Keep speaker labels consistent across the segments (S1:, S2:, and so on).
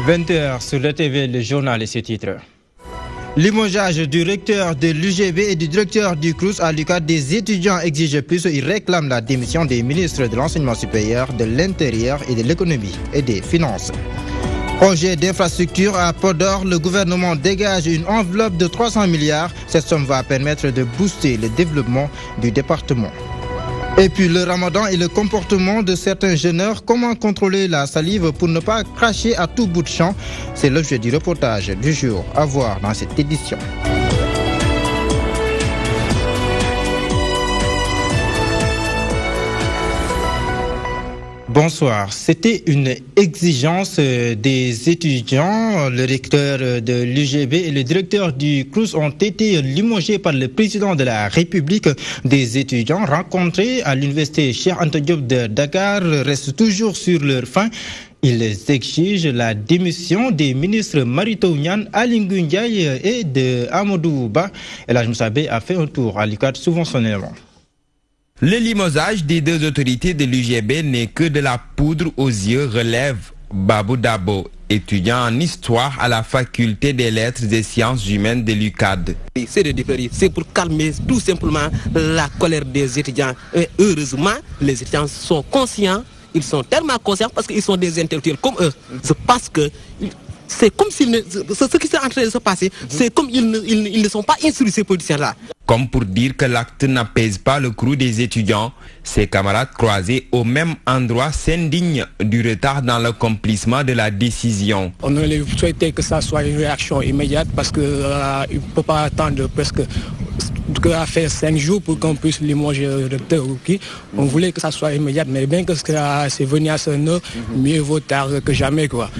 S1: 20h sur le TV, le journal et ses titres. Limogeage du recteur de l'UGB et du directeur du CROUS à l'UQAD des étudiants exige plus. Ils réclament la démission des ministres de l'enseignement supérieur, de l'intérieur et de l'économie et des finances. Projet d'infrastructure à Podor, le gouvernement dégage une enveloppe de 300 milliards. Cette somme va permettre de booster le développement du département. Et puis le ramadan et le comportement de certains jeûneurs. Comment contrôler la salive pour ne pas cracher à tout bout de champ? C'est l'objet du reportage du jour à voir dans cette édition. Bonsoir. C'était une exigence des étudiants. Le recteur de l'UGB et le directeur du CROUS ont été limogés par le président de la République. Des étudiants rencontrés à l'université Cheikh Anta Diop de Dakar restent toujours sur leur faim. Ils exigent la démission des ministres Mary Teuw Niane, Aly Ngouille Ndiaye et de Amadou Ba. El Hadj Moussa Beye a fait un tour à l'UQAD subventionnellement.
S2: Le limogeage des deux autorités de l'UGB n'est que de la poudre aux yeux, relève Babou Dabo, étudiant en histoire à la faculté des lettres et sciences humaines de l'UQAD.
S3: C'est de différer, c'est pour calmer tout simplement la colère des étudiants. Et heureusement, les étudiants sont conscients, ils sont tellement conscients parce qu'ils sont des intellectuels comme eux. Je pense que c'est comme ce qui est en train de se passer, c'est comme ils ne sont pas instruits ces politiciens-là.
S2: Comme pour dire que l'acte n'apaise pas le cru des étudiants, ses camarades croisés au même endroit s'indignent du retard dans l'accomplissement de la décision.
S4: On aurait souhaité que ça soit une réaction immédiate parce qu'il ne peut pas attendre presque à faire 5 jours pour qu'on puisse limoger le recteur. On voulait que ça soit immédiat, mais bien que c'est venu à son heure, mieux vaut tard que jamais, quoi.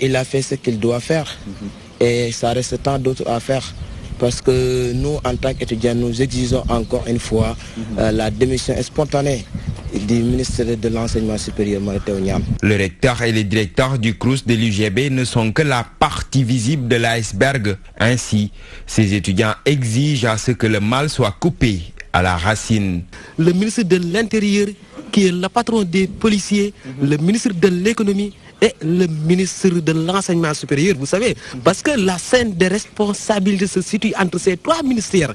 S5: Il a fait ce qu'il doit faire et ça reste tant d'autres à faire. Parce que nous, en tant qu'étudiants, nous exigeons encore une fois la démission spontanée du ministre de l'Enseignement supérieur, Mary Teuw Niane.
S2: Le recteur et le directeur du CROUS de l'UGB ne sont que la partie visible de l'iceberg. Ainsi, ces étudiants exigent à ce que le mal soit coupé à la racine.
S3: Le ministre de l'Intérieur, qui est le patron des policiers, le ministre de l'Économie, et le ministre de l'Enseignement supérieur, vous savez, parce que la scène des responsabilités se situe entre ces 3 ministères.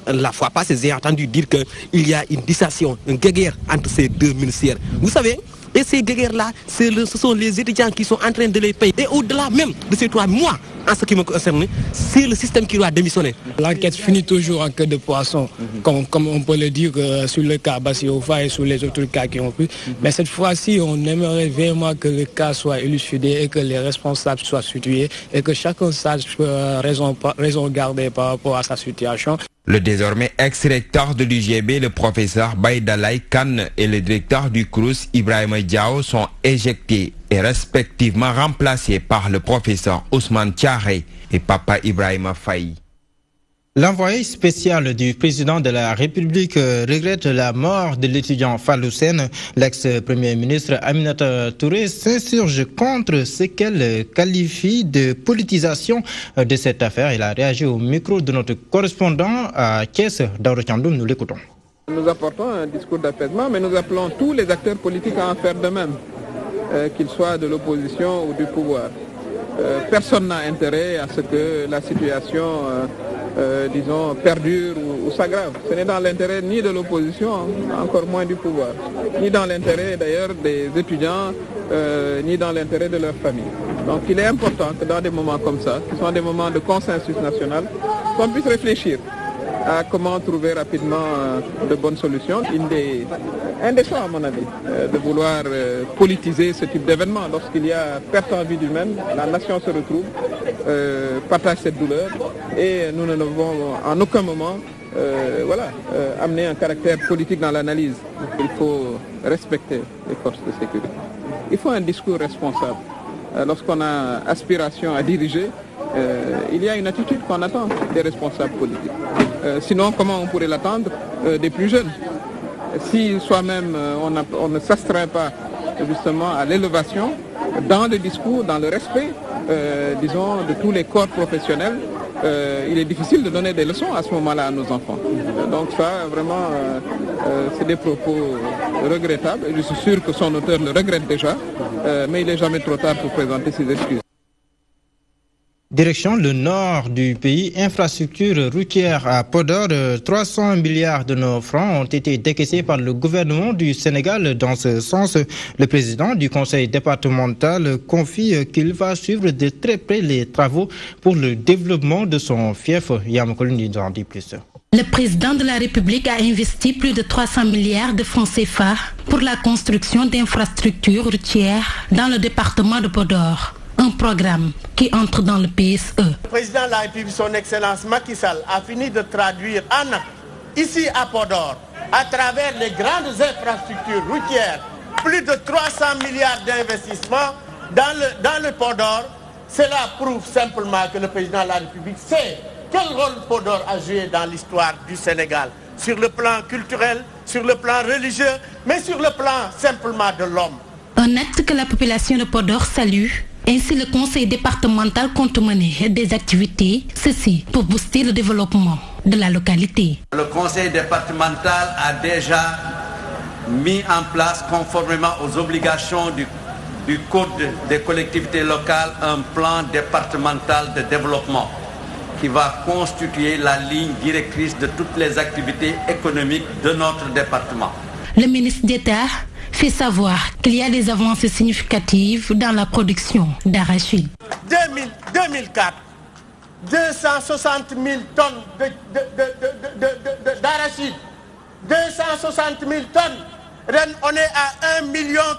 S3: La fois passée, j'ai entendu dire qu'il y a une dissension, une guerre entre ces 2 ministères. Vous savez, et ces guerres-là, ce sont les étudiants qui sont en train de les payer. Et au-delà même de ces 3 mois, en ce qui me concerne, c'est le système qui doit démissionner.
S4: L'enquête finit toujours en queue de poisson, comme on peut le dire sur le cas Bassirou et sur les autres cas qui ont pu. Mais cette fois-ci, on aimerait vraiment que le cas soit élucidé et que les responsables soient situés et que chacun sache raison garder par rapport à sa situation.
S2: Le désormais ex-recteur de l'UGB, le professeur Baïdalaï Khan et le directeur du CROUS, Ibrahima Diao, sont éjectés et respectivement remplacés par le professeur Ousmane Thiaré et Papa Ibrahima Faye.
S1: L'envoyé spécial du président de la République regrette la mort de l'étudiant Fallou Sène. L'ex-premier ministre Aminata Touré s'insurge contre ce qu'elle qualifie de politisation de cette affaire. Il a réagi au micro de notre correspondant à Thiès, Daouda Thiandoum. Nous l'écoutons.
S6: Nous apportons un discours d'apaisement, mais nous appelons tous les acteurs politiques à en faire de même, qu'ils soient de l'opposition ou du pouvoir. Personne n'a intérêt à ce que la situation disons, perdure ou s'aggrave. Ce n'est dans l'intérêt ni de l'opposition, encore moins du pouvoir, ni dans l'intérêt d'ailleurs des étudiants, ni dans l'intérêt de leur famille. Donc il est important que dans des moments comme ça, qui sont des moments de consensus national, qu'on puisse réfléchir à comment trouver rapidement de bonnes solutions. Indécent à mon avis, de vouloir politiser ce type d'événement. Lorsqu'il y a perte en vie humaine, la nation se retrouve, partage cette douleur et nous ne devons en aucun moment amener un caractère politique dans l'analyse. Il faut respecter les forces de sécurité. Il faut un discours responsable. Lorsqu'on a aspiration à diriger, il y a une attitude qu'on attend des responsables politiques. Sinon, comment on pourrait l'attendre des plus jeunes? Si soi-même on ne s'astreint pas justement à l'élévation, dans le discours, dans le respect, disons, de tous les corps professionnels, il est difficile de donner des leçons à ce moment-là à nos enfants. Donc ça, vraiment, c'est des propos regrettables. Je suis sûr que son auteur le regrette déjà, mais il n'est jamais trop tard pour présenter ses excuses.
S1: Direction le nord du pays, infrastructure routière à Podor, 300 milliards de nos francs ont été décaissés par le gouvernement du Sénégal. Dans ce sens, le président du conseil départemental confie qu'il va suivre de très près les travaux pour le développement de son fief. Yamakoluni nous en dit plus.
S7: Le président de la République a investi plus de 300 milliards de francs CFA pour la construction d'infrastructures routières dans le département de Podor. Un programme qui entre dans le PSE.
S8: Le président de la République, son Excellence Macky Sall, a fini de traduire en acte, ici à Podor, à travers les grandes infrastructures routières, plus de 300 milliards d'investissements dans le Podor. Cela prouve simplement que le président de la République sait quel rôle Podor a joué dans l'histoire du Sénégal, sur le plan culturel, sur le plan religieux, mais sur le plan simplement de l'homme.
S7: Un acte que la population de Podor salue. Ainsi, le conseil départemental compte mener des activités, ceci pour booster le développement de la localité.
S9: Le conseil départemental a déjà mis en place, conformément aux obligations du Code des collectivités locales, un plan départemental de développement qui va constituer la ligne directrice de toutes les activités économiques de notre département.
S7: Le ministre d'État fait savoir qu'il y a des avancées significatives dans la production d'arachide.
S8: 2004, 260 000 tonnes d'arachide. 260 000 tonnes. On est à 1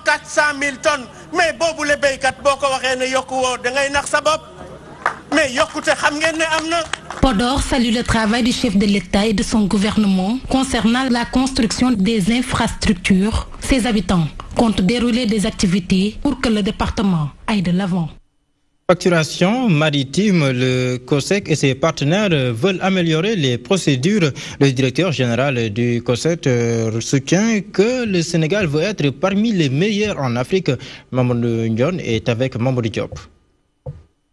S8: 400 000 tonnes. Mais bobu le béykat boko waxé né yokku wo da ngay nax sa bop. Mais yokkute xam ngeen né amna.
S7: Podor salue le travail du chef de l'État et de son gouvernement concernant la construction des infrastructures. Ses habitants comptent dérouler des activités pour que le département aille de l'avant.
S1: Facturation maritime, le COSEC et ses partenaires veulent améliorer les procédures. Le directeur général du COSEC soutient que le Sénégal veut être parmi les meilleurs en Afrique. Mamadou Ndion est avec Mamadou Diop.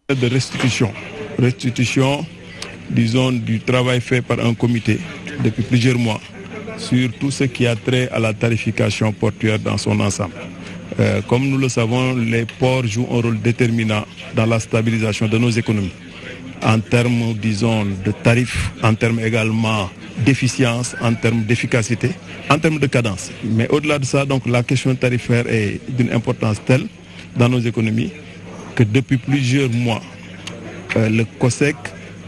S10: De restitution, disons, du travail fait par un comité depuis plusieurs mois sur tout ce qui a trait à la tarification portuaire dans son ensemble. Comme nous le savons, les ports jouent un rôle déterminant dans la stabilisation de nos économies, en termes, disons, de tarifs, en termes également d'efficience, en termes d'efficacité, en termes de cadence. Mais au-delà de ça, donc, la question tarifaire est d'une importance telle dans nos économies que depuis plusieurs mois, le COSEC,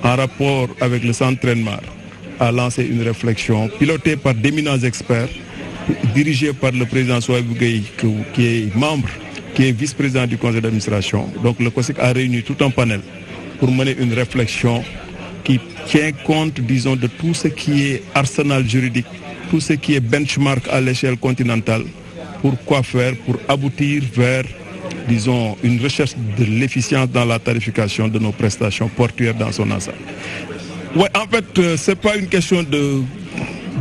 S10: en rapport avec le centre Trenmar, a lancé une réflexion pilotée par d'éminents experts, dirigée par le président Souaïbou Gueye, qui est membre, qui est vice-président du conseil d'administration. Donc le COSEC a réuni tout un panel pour mener une réflexion qui tient compte, disons, de tout ce qui est arsenal juridique, tout ce qui est benchmark à l'échelle continentale, pour quoi faire, pour aboutir vers, disons, une recherche de l'efficience dans la tarification de nos prestations portuaires dans son ensemble. Ouais, en fait, ce n'est pas une question de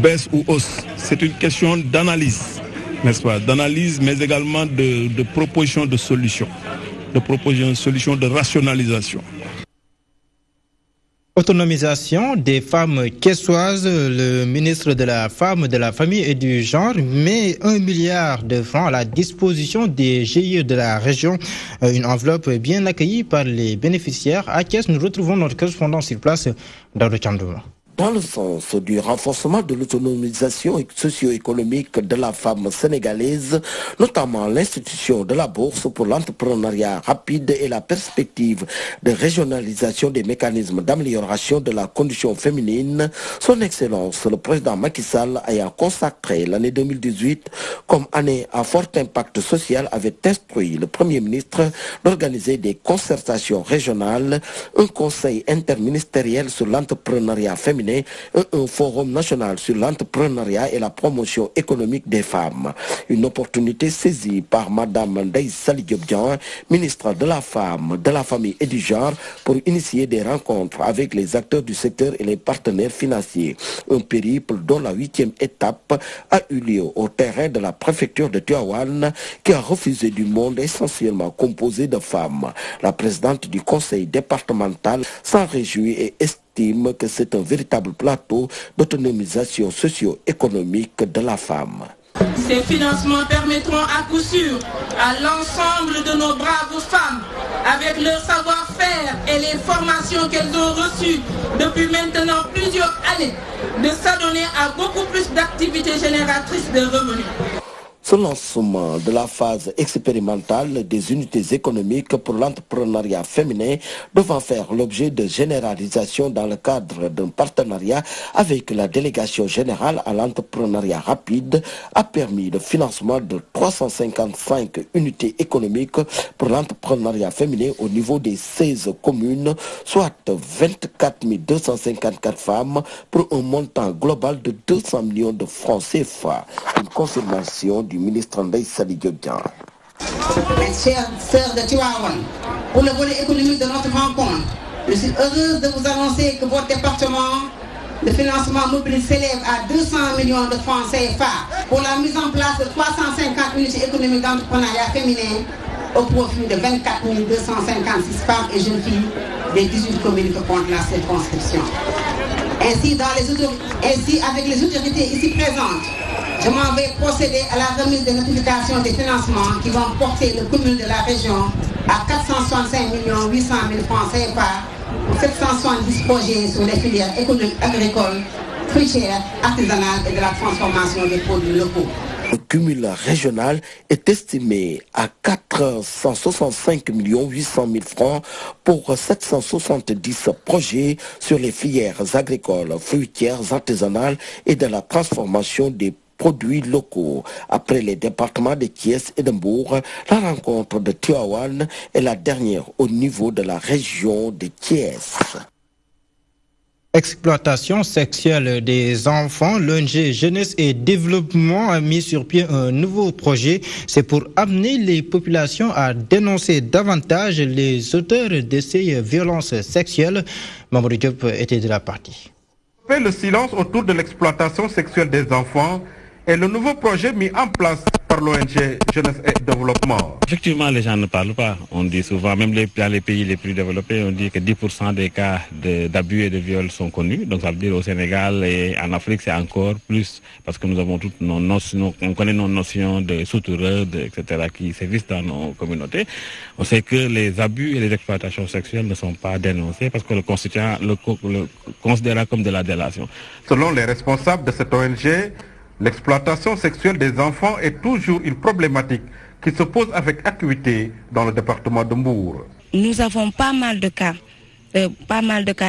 S10: baisse ou hausse, c'est une question d'analyse, n'est-ce pas? D'analyse, mais également de proposition de solutions, de rationalisation.
S1: Autonomisation des femmes kessoises, le ministre de la Femme, de la Famille et du Genre met 1 milliard de francs à la disposition des GIE de la région. Une enveloppe bien accueillie par les bénéficiaires. À Thiès, nous retrouvons notre correspondant sur place, Daouda Tchandouma.
S11: Dans le sens du renforcement de l'autonomisation socio-économique de la femme sénégalaise, notamment l'institution de la bourse pour l'entrepreneuriat rapide et la perspective de régionalisation des mécanismes d'amélioration de la condition féminine, son Excellence le président Macky Sall ayant consacré l'année 2018 comme année à fort impact social avait instruit le Premier ministre d'organiser des concertations régionales, un conseil interministériel sur l'entrepreneuriat féminin, un forum national sur l'entrepreneuriat et la promotion économique des femmes. Une opportunité saisie par Madame Ndeye Saly Diop Dieng, ministre de la Femme, de la Famille et du Genre, pour initier des rencontres avec les acteurs du secteur et les partenaires financiers. Un périple dont la 8e étape a eu lieu au terrain de la préfecture de Tivaouane, qui a refusé du monde essentiellement composé de femmes. La présidente du conseil départemental s'en réjouit et estime que c'est un véritable plateau d'autonomisation socio-économique de la femme.
S12: Ces financements permettront à coup sûr à l'ensemble de nos braves femmes, avec leur savoir-faire et les formations qu'elles ont reçues depuis maintenant plusieurs années, de s'adonner à beaucoup plus d'activités génératrices de revenus.
S11: Ce lancement de la phase expérimentale des unités économiques pour l'entrepreneuriat féminin devant faire l'objet de généralisation dans le cadre d'un partenariat avec la délégation générale à l'entrepreneuriat rapide a permis le financement de 355 unités économiques pour l'entrepreneuriat féminin au niveau des 16 communes, soit 24 254 femmes pour un montant global de 200 millions de francs CFA. Une confirmation du ministre Ndeye Saly Diop Dieng.
S13: Mes chères sœurs de Tivaouane, pour le volet économique de notre rencontre, je suis heureuse de vous annoncer que votre département, le financement mobile s'élève à 200 millions de francs CFA pour la mise en place de 350 unités économiques d'entrepreneuriat féminin au profit de 24 256 femmes et jeunes filles des 18 communes que compte la circonscription. Ainsi, avec les autorités ici présentes, je m'en vais procéder à la remise des notifications des financements qui vont porter les communes de la région à 465 800 000 francs CFA pour 770 projets sur les filières économiques agricoles, fruitières, artisanales et de la transformation des produits locaux.
S11: Le cumul régional est estimé à 465 800 000 francs pour 770 projets sur les filières agricoles, fruitières, artisanales et de la transformation des produits locaux. Après les départements de Thiès et de Mbour, la rencontre de Tivaouane est la dernière au niveau de la région de Thiès.
S1: Exploitation sexuelle des enfants, l'ONG Jeunesse et Développement a mis sur pied un nouveau projet. C'est pour amener les populations à dénoncer davantage les auteurs de ces violences sexuelles. Mamadou Diop était de la partie.
S14: Le silence autour de l'exploitation sexuelle des enfants est le nouveau projet mis en place par l'ONG Jeunesse et Développement.
S15: Effectivement, les gens ne parlent pas. On dit souvent, même dans les pays les plus développés, on dit que 10% des cas d'abus et de viol sont connus. Donc ça veut dire au Sénégal et en Afrique, c'est encore plus, parce que nous avons toutes nos notions, on connaît nos notions de soutoureux, etc., qui sévissent dans nos communautés. On sait que les abus et les exploitations sexuelles ne sont pas dénoncés parce que le considère comme de la délation.
S14: Selon les responsables de cette ONG, l'exploitation sexuelle des enfants est toujours une problématique qui se pose avec acuité dans le département de Mbour.
S16: Nous avons pas mal de cas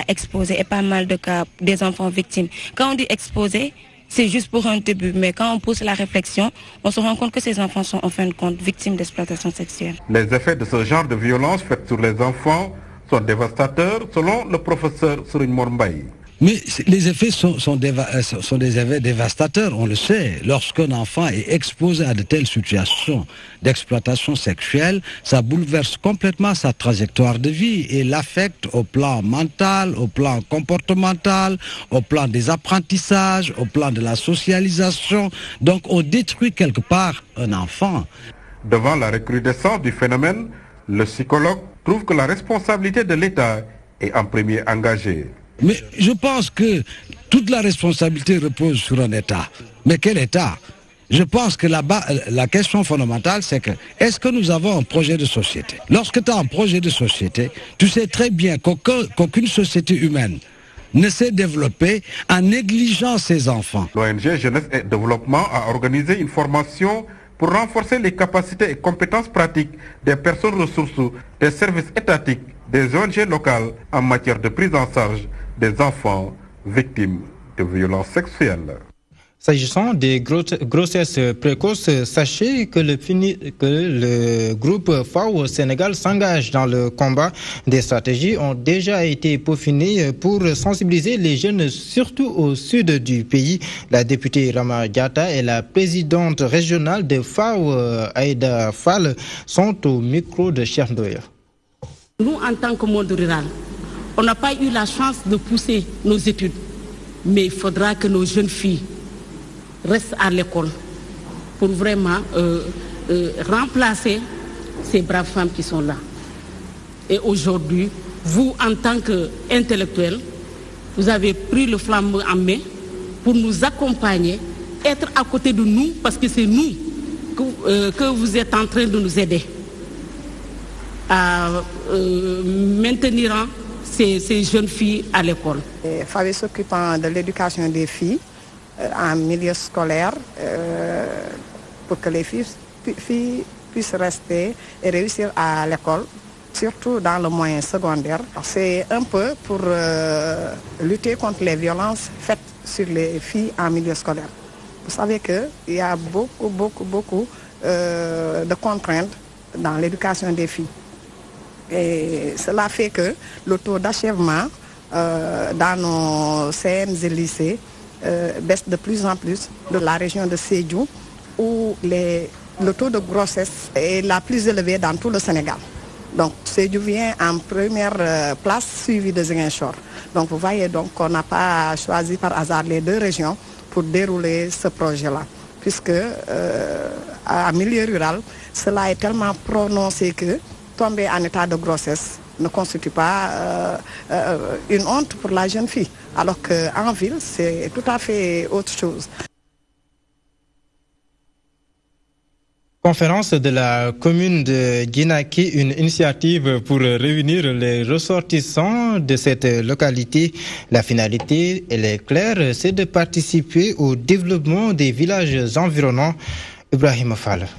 S16: exposés et pas mal de cas des enfants victimes. Quand on dit exposés, c'est juste pour un début, mais quand on pousse la réflexion, on se rend compte que ces enfants sont en fin de compte victimes d'exploitation sexuelle. Les
S14: effets de ce genre de violence faite sur les enfants sont dévastateurs, selon le professeur Serigne Mor Mbaye.
S17: Mais les effets sont des effets dévastateurs, on le sait. Lorsqu'un enfant est exposé à de telles situations d'exploitation sexuelle, ça bouleverse complètement sa trajectoire de vie et l'affecte au plan mental, au plan comportemental, au plan des apprentissages, au plan de la socialisation. Donc on détruit quelque part un enfant.
S14: Devant la recrudescence du phénomène, le psychologue trouve que la responsabilité de l'État est en premier engagée.
S17: Mais je pense que toute la responsabilité repose sur un État. Mais quel État? Je pense que là-bas, la question fondamentale, c'est que est-ce que nous avons un projet de société? Lorsque tu as un projet de société, tu sais très bien qu'aucune société humaine ne s'est développée en négligeant ses enfants.
S14: L'ONG Jeunesse et Développement a organisé une formation pour renforcer les capacités et compétences pratiques des personnes ressources, des services étatiques, des ONG locales en matière de prise en charge des enfants victimes de violences sexuelles.
S1: S'agissant des grossesses précoces, sachez que le groupe FAO au Sénégal s'engage dans le combat. Des stratégies ont déjà été peaufinées pour sensibiliser les jeunes, surtout au sud du pays. La députée Rama Diatta et la présidente régionale de FAO, Aïda Fall, sont au micro de Cheikh Ndoye.
S18: Nous, en tant que monde rural, on n'a pas eu la chance de pousser nos études, mais il faudra que nos jeunes filles restent à l'école pour vraiment remplacer ces braves femmes qui sont là. Et aujourd'hui, vous, en tant qu'intellectuels, vous avez pris le flambeau en main pour nous accompagner être à côté de nous parce que c'est nous que vous êtes en train de nous aider à maintenir ces jeunes filles à l'école.
S19: Fabi s'occupant de l'éducation des filles en milieu scolaire pour que les filles puissent rester et réussir à l'école, surtout dans le moyen secondaire. C'est un peu pour lutter contre les violences faites sur les filles en milieu scolaire. Vous savez qu'il y a beaucoup de contraintes dans l'éducation des filles. Et cela fait que le taux d'achèvement dans nos CM et lycées baisse de plus en plus. De la région de Sédhiou, où le taux de grossesse est la plus élevée dans tout le Sénégal. Donc Sédhiou vient en première place, suivi de Ziguinchor. Donc vous voyez donc qu'on n'a pas choisi par hasard les deux régions pour dérouler ce projet-là. Puisque en milieu rural, cela est tellement prononcé que tomber en état de grossesse ne constitue pas une honte pour la jeune fille. Alors qu'en ville, c'est tout à fait autre chose.
S1: Conférence de la commune de Djinaki, une initiative pour réunir les ressortissants de cette localité. La finalité, elle est claire, c'est de participer au développement des villages environnants. Ibrahim Fall.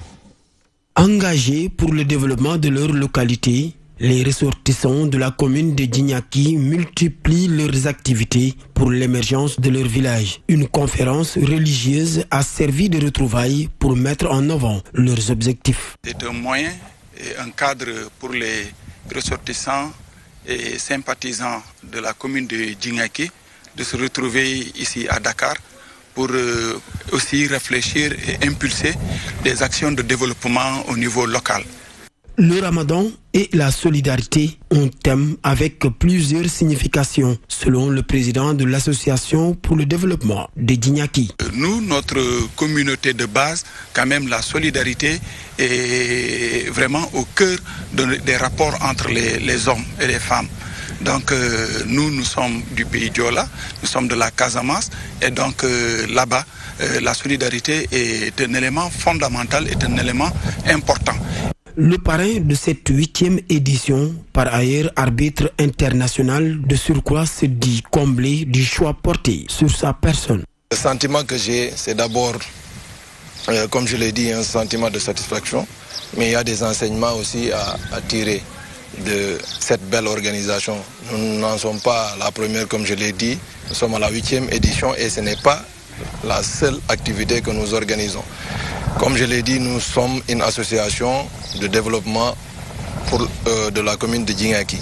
S3: Engagés pour le développement de leur localité, les ressortissants de la commune de Djinaki multiplient leurs activités pour l'émergence de leur village. Une conférence religieuse a servi de retrouvailles pour mettre en avant leurs objectifs.
S20: C'est un moyen et un cadre pour les ressortissants et sympathisants de la commune de Djinaki de se retrouver ici à Dakar pour aussi réfléchir et impulser des actions de développement au niveau local.
S3: Le Ramadan et la solidarité ont thème avec plusieurs significations, selon le président de l'association pour le développement de Djinaki.
S20: Nous, notre communauté de base, quand même la solidarité est vraiment au cœur des rapports entre les hommes et les femmes. Donc nous sommes du pays Diola, nous sommes de la Casamance et donc là-bas, la solidarité est un élément fondamental, est un élément important.
S3: Le parrain de cette 8e édition, par ailleurs arbitre international de surcroît, se dit comblé du choix porté sur sa personne.
S21: Le sentiment que j'ai, c'est d'abord, comme je l'ai dit, un sentiment de satisfaction, mais il y a des enseignements aussi à tirer de cette belle organisation. Nous n'en sommes pas la première, comme je l'ai dit, nous sommes à la 8e édition et ce n'est pas la seule activité que nous organisons. Comme je l'ai dit, nous sommes une association de développement de la commune de Djinaki.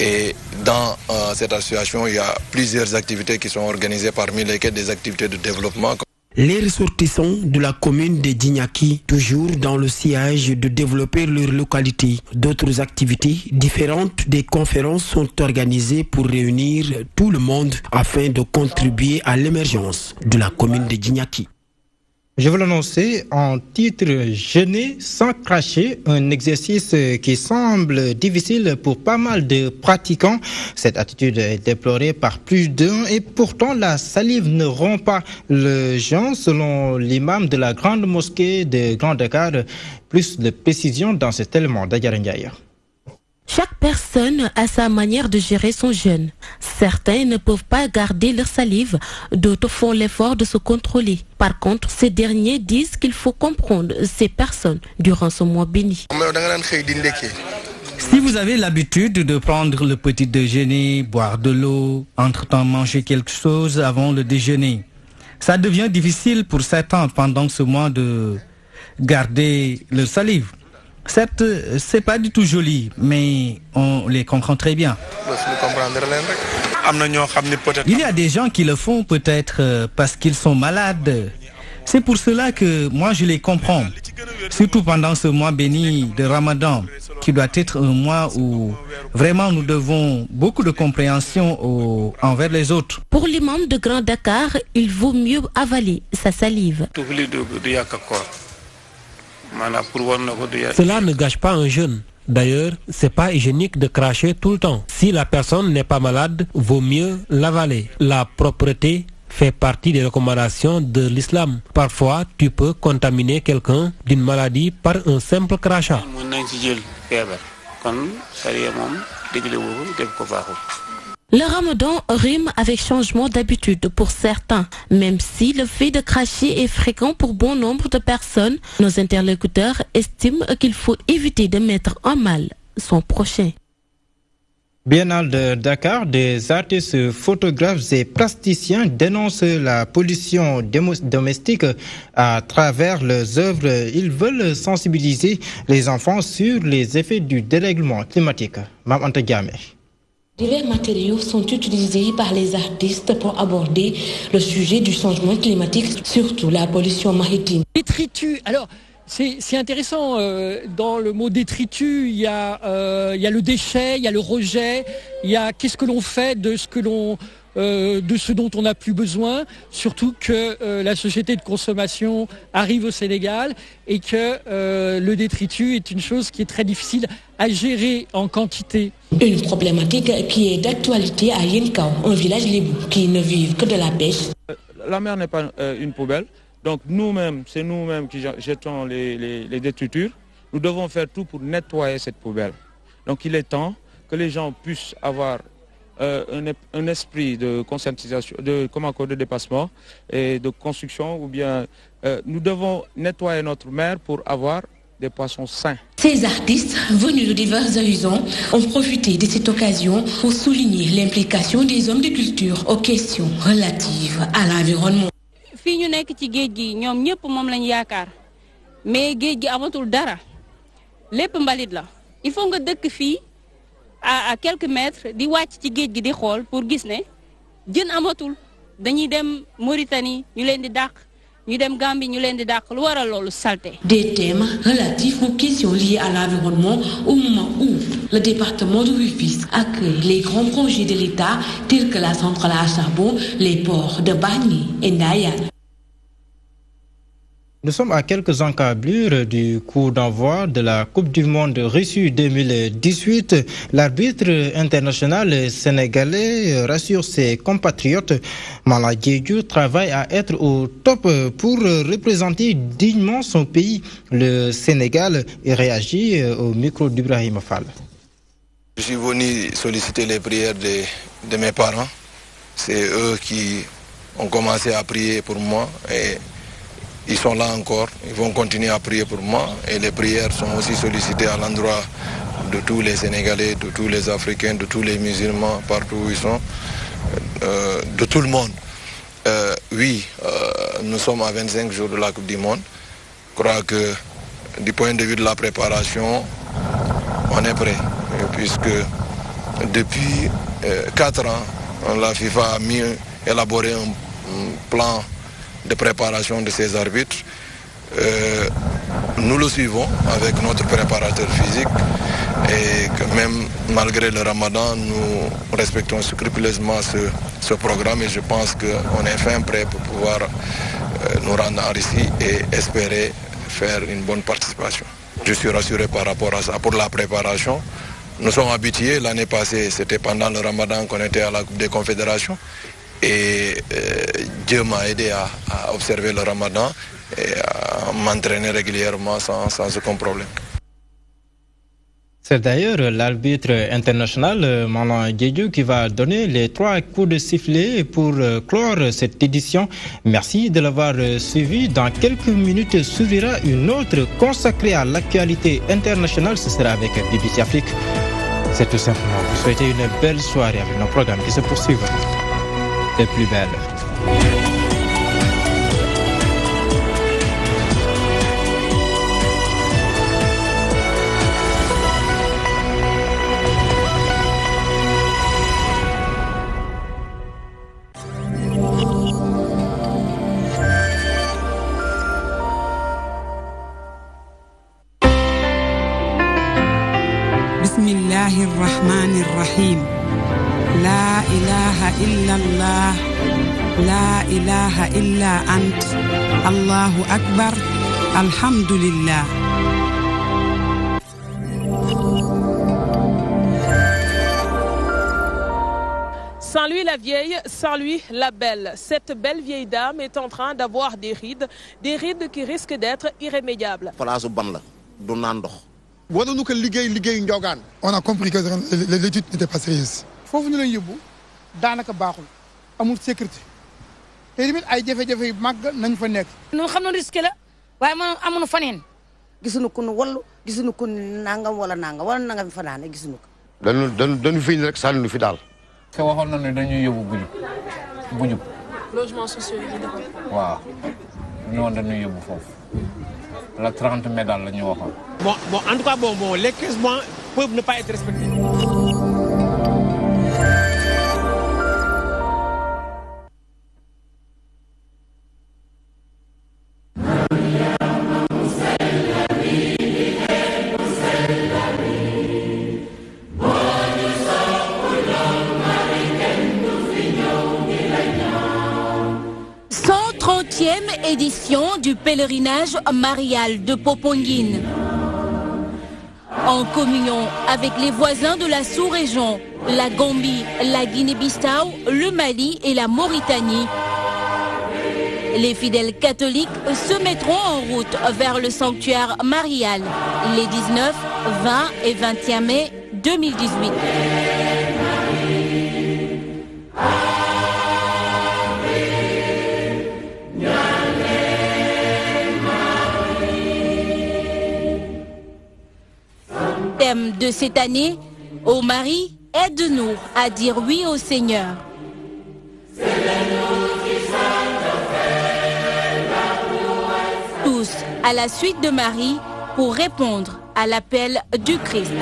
S21: Et dans cette association, il y a plusieurs activités qui sont organisées, parmi lesquelles des activités de développement.
S3: Les ressortissants de la commune de Djinaki, toujours dans le sillage de développer leur localité. D'autres activités différentes des conférences sont organisées pour réunir tout le monde afin de contribuer à l'émergence de la commune de Djinaki.
S1: Je vous l'annoncer en titre « Jeûner sans cracher », un exercice qui semble difficile pour pas mal de pratiquants. Cette attitude est déplorée par plus d'un et pourtant la salive ne rompt pas le jeûne selon l'imam de la grande mosquée de Grand Dakar. Plus de précision dans cet élément d'Ayarangaïa.
S7: Chaque personne a sa manière de gérer son jeûne. Certains ne peuvent pas garder leur salive, d'autres font l'effort de se contrôler. Par contre, ces derniers disent qu'il faut comprendre ces personnes durant ce mois béni.
S22: Si vous avez l'habitude de prendre le petit déjeuner, boire de l'eau, entre-temps manger quelque chose avant le déjeuner, ça devient difficile pour certains pendant ce mois de garder leur salive. Certes, c'est pas du tout joli, mais on les comprend très bien. Il y a des gens qui le font peut-être parce qu'ils sont malades. C'est pour cela que moi je les comprends. Surtout pendant ce mois béni de Ramadan, qui doit être un mois où vraiment nous devons beaucoup de compréhension envers les autres.
S7: Pour l'imam de Grand Dakar, il vaut mieux avaler sa salive.
S3: Cela ne gâche pas un jeûne. D'ailleurs, c'est pas hygiénique de cracher tout le temps. Si la personne n'est pas malade, vaut mieux l'avaler. La propreté
S4: fait partie des recommandations de l'islam. Parfois, tu peux contaminer quelqu'un d'une maladie par un simple crachat.
S7: Le ramadan rime avec changement d'habitude pour certains. Même si le fait de cracher est fréquent pour bon nombre de personnes, nos interlocuteurs estiment qu'il faut éviter de mettre en mal son prochain.
S1: Biennale de Dakar, des artistes, photographes et plasticiens dénoncent la pollution domestique à travers leurs œuvres. Ils veulent sensibiliser les enfants sur les effets du dérèglement climatique. Mme Anta Diamé.
S5: Divers matériaux sont utilisés par les artistes pour aborder le sujet du changement climatique, surtout la pollution maritime.
S23: Détritus, alors c'est intéressant, dans le mot détritus, il y a le déchet, il y a le rejet, il y a qu'est-ce que l'on fait de ce dont on n'a plus besoin, surtout que la société de consommation arrive au Sénégal et que le détritus est une chose qui est très difficile à gérer en quantité.
S5: Une problématique qui est d'actualité à Yenkao, un village lébou qui ne vit que de la pêche.
S10: La mer n'est pas une poubelle, donc c'est nous-mêmes qui jetons les détritus. Nous devons faire tout pour nettoyer cette poubelle. Donc il est temps que les gens puissent avoir un esprit de conscientisation, de dépassement et de construction, ou bien nous devons nettoyer notre mer pour avoir des poissons sains.
S5: Ces artistes, venus de divers horizons, ont profité de cette occasion pour souligner l'implication des hommes de culture aux questions relatives à l'environnement.
S24: Fii ñu nekk ci géej gi ñoom ñëpp moom lañ yaakaar mais géej gi amatul dara lépp mbalit la il faut nga dëkk fii à quelques mètres di wàcc ci géej gi di xool pour gis ne jën amatul dañuy dem Mauritanie ñu leen di dàq ñu dem Gambie ñu leen di dàq lu waral loolu salté.
S5: Des thèmes relatifs aux questions liées à l'environnement au moment où le département de Rufisque accueille les grands projets de l'État tels que la centrale à charbon, les ports de Bargny et Ndayane.
S1: Nous sommes à quelques encablures du coup d'envoi de la Coupe du Monde Russie 2018. L'arbitre international sénégalais rassure ses compatriotes. Mala Diédhiou travaille à être au top pour représenter dignement son pays, le Sénégal, et réagit au micro d'Ibrahim Fall.
S21: Je suis venu solliciter les prières de mes parents. C'est eux qui ont commencé à prier pour moi et ils sont là encore, ils vont continuer à prier pour moi et les prières sont aussi sollicitées à l'endroit de tous les Sénégalais, de tous les Africains, de tous les musulmans, partout où ils sont, de tout le monde. Nous sommes à 25 jours de la Coupe du Monde. Je crois que du point de vue de la préparation, on est prêt, puisque depuis 4 ans, la FIFA a élaboré un plan de préparation de ces arbitres. Nous le suivons avec notre préparateur physique et que même malgré le ramadan, nous respectons scrupuleusement ce programme et je pense qu'on est fin prêt pour pouvoir nous rendre en Russie et espérer faire une bonne participation. Je suis rassuré par rapport à ça. Pour la préparation, nous sommes habitués. L'année passée, c'était pendant le ramadan qu'on était à la Coupe des Confédérations. Et Dieu m'a aidé à observer le ramadan et à m'entraîner régulièrement sans aucun problème.
S1: C'est d'ailleurs l'arbitre international Mala Diédhiou qui va donner les 3 coups de sifflet pour clore cette édition. Merci de l'avoir suivi. Dans quelques minutes s'ouvrira une autre consacrée à l'actualité internationale. Ce sera avec BBC Afrique. C'est tout simplement. Vous souhaitez une belle soirée avec nos programmes qui se poursuivent. Les plus belles.
S25: Bismillahirrahmanirrahim. La ilaha illallah, la ilaha illa ant, Allahu akbar, alhamdulillah.
S2: Saint-Louis la vieille, Saint-Louis la belle. Cette belle vieille dame est en train d'avoir des rides qui risquent d'être irrémédiables.
S6: On a compris que l'étude n'était pas sérieuse. Faut venir yóbbu daanaka baaxul amul sécurité te tamit ay jafe-jafe yu mag nañ fa nekk.
S8: ñun xam na risque la waaye man amuñu faneen gisuñu ko nu wallu gisuñu ko nangam wala nangam fanaane gisuñu ko.
S9: dañu fi rek sànni fi daal.
S12: te waxoon na ne dañuy yóbbu bujub.
S2: Logement social yi
S12: waaw ñu woon dañuy yóbbu foofu la 30 médailles la ñu waxoon.
S26: Bon, en tout cas, les 15 mois peuvent ne pas être respectés.
S5: Édition du pèlerinage marial de Popenguine. En communion avec les voisins de la sous-région, la Gambie, la Guinée-Bissau, le Mali et la Mauritanie, les fidèles catholiques se mettront en route vers le sanctuaire marial les 19, 20 et 21 mai 2018. Thème de cette année, ô Marie, aide-nous à dire oui au Seigneur. Tous à la suite de Marie pour répondre à l'appel du Christ.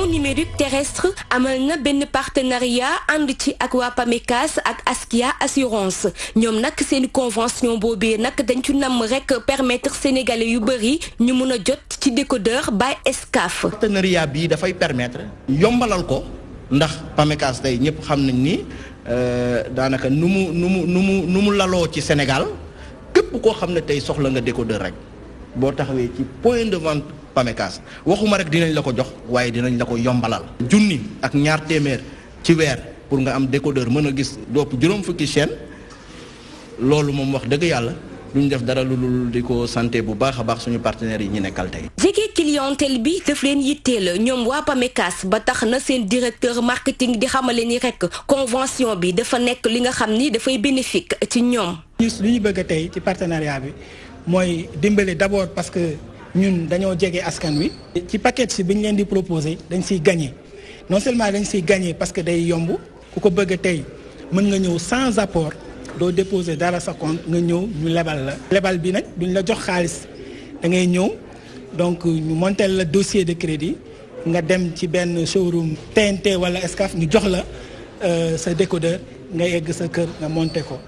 S27: Numérique terrestre amal na benn partenariat ànd ci ak waa PAMECAS ak Askia assurance ñoom nag seen convention boobee nag dañ ci nam rek permettre sénégalais yu bëri ñu mun a jot ci décodeur by Excaf.
S28: Partenariat bi dafay permettre yombalal ko ndax PAMECAS tey ñëpp xam nañ ni daanaka nu mu laloo ci Sénégal képp koo xam ne tey soxla nga décodeur rek boo taxawee ci point de vente PAMECAS waxuma rek dinañ la ko jox waaye dinañ la ko yombalal. junni ak ñaar téeméer ci weer pour nga am décodeur mën a gis dopp juróom fukki chaîne loolu moom wax dëgg yàlla duñ def dara lu di ko santé bu baax a baax suñu partenaires yi ñu nekkal tey.
S27: jege clientèle bi daf leen yitteel ñoom waa PAMECAS ba tax na seen directeur marketing di xamale ni rek convention bi dafa nekk li nga xam ni dafay bénéfique ci ñoom.
S29: li ñu bëgg tey ci partenariat bi mooy dimbale d'abord parce que. ñun dañoo jege askan wi ci paquet si bi ñu leen di proposer dañ siy gagné non seulement dañ siy gagné parce que day yomb ku ko bëgg tey mën nga ñëw sans apport doo déposer dara sa compte nga ñëw ñu lebal la. lebal bi nag duñ la jox xaalis da ngay ñëw donc ñu monter la dossier de crédit nga dem ci benn showroom TNT wala Excaf ñu jox la sa décodeur nga egg sa kër nga monter ko.